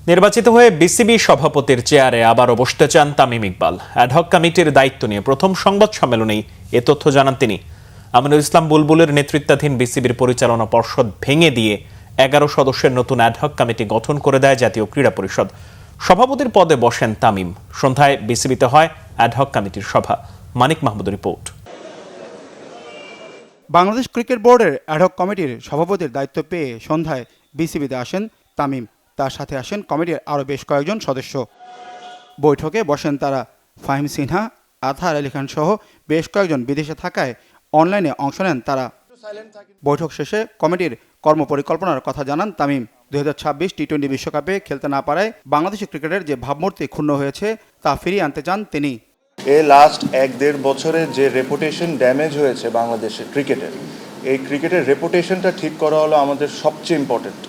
নির্বাচিত হয়ে বিসিবি সভাপতির চেয়ারে আবারও বসতে চান তামিম ইকবাল। অ্যাডহক কমিটির দায়িত্ব নিয়ে প্রথম সংবাদ সম্মেলনেই এ তথ্য জানান তিনি। আমিনুল ইসলাম বুলবুলের নেতৃত্বাধীন বিসিবির পরিচালনা পর্ষদ ভেঙে দিয়ে 11 সদস্যের নতুন অ্যাডহক কমিটি গঠন করে দেয় জাতীয় ক্রীড়া পরিষদ। সভাপতির পদে বসেন তামিম। সন্ধ্যায় বিসিবিতে হয় অ্যাডহক কমিটির সভা। মানিক মাহমুদের রিপোর্ট। বাংলাদেশ ক্রিকেট বোর্ডের অ্যাডহক কমিটির সভাপতির দায়িত্ব পেয়ে সন্ধ্যায় বিসিবিতে আসেন তামিম। তার সাথে আসেন কমিটির আরও বেশ কয়েকজন সদস্য। বৈঠকে বসেন তারা। ফাহিম সিনহা, আতহার আলী খান সহ বেশ কয়েকজন বিদেশে থাকায় অনলাইনে অংশ নেন তারা। বৈঠক শেষে কমিটির কর্মপরিকল্পনার কথা জানান তামিম। 2026 টি-20 বিশ্বকাপে খেলতে না পারায় বাংলাদেশি ক্রিকেটের যে ভাবমূর্তি ক্ষুণ্ণ হয়েছে তা ফিরিয়ে আনতে চান তিনি। লাস্ট 1-1.5 বছরে যে রেপুটেশন ড্যামেজ হয়েছে বাংলাদেশের ক্রিকেটের, এই ক্রিকেটের রেপুটেশনটা ঠিক করা হলো আমাদের সবচেয়ে ইম্পর্টেন্ট।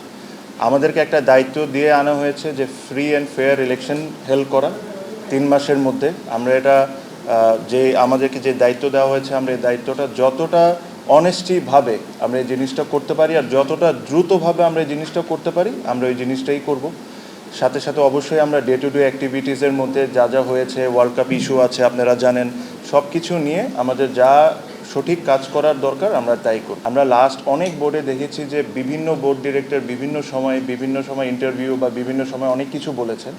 আমাদেরকে একটা দায়িত্ব দিয়ে আনা হয়েছে যে free and fair election held করা 3 মাসের মধ্যে। আমরা এটা যে আমাদেরকে যে দায়িত্ব দেওয়া হয়েছে, আমরা এই দায়িত্বটা যতটা অনেস্টিভাবে আমরা এই জিনিসটা করতে পারি আর যতটা দ্রুতভাবে আমরা এই জিনিসটা করতে পারি, আমরা এই জিনিসটাই করব। সাথে সাথে অবশ্যই আমরা ডে টু ডে অ্যাক্টিভিটিসের মধ্যে যা যা হয়েছে, ওয়ার্ল্ড কাপ ইস্যু আছে আপনারা জানেন, সব কিছু নিয়ে আমাদের যা সঠিক কাজ করার দরকার আমরা তাই করি। আমরা লাস্ট অনেক বোর্ডে দেখেছি যে বিভিন্ন বোর্ড ডিরেক্টর বিভিন্ন সময় ইন্টারভিউ বা বিভিন্ন সময় অনেক কিছু বলেছেন।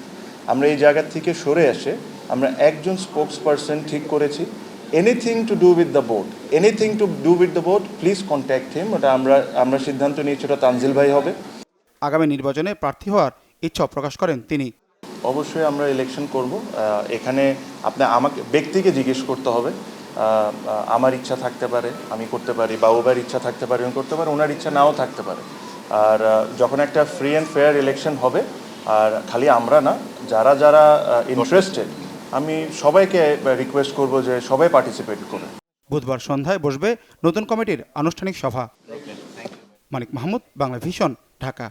আমরা এই জায়গা থেকে সরে এসে আমরা একজন স্পোক্স পারসন ঠিক করেছি। Anything to do with the board please contact him. ওটা আমরা সিদ্ধান্ত নিয়েছি ওটা তানজিল ভাই হবে। আগামী নির্বাচনে প্রার্থী হওয়ার ইচ্ছা প্রকাশ করেন তিনি। অবশ্যই আমরা ইলেকশন করব। এখানে আপনি আমাকে ব্যক্তিকে জিজ্ঞেস করতে হবে। আমার ইচ্ছা থাকতে পারে আমি করতে পারি, বা ওবার ইচ্ছা থাকতে পারে উনি করতে পারে, ওনার ইচ্ছা নাও থাকতে পারে। আর যখন একটা ফ্রি অ্যান্ড ফেয়ার ইলেকশন হবে, আর খালি আমরা না, যারা যারা ইন্টারেস্টেড, আমি সবাইকে রিকোয়েস্ট করব যে সবাই পার্টিসিপেট করে। বুধবার সন্ধ্যায় বসবে নতুন কমিটির আনুষ্ঠানিক সভা। মানিক মাহমুদ, বাংলা ভিশন, ঢাকা।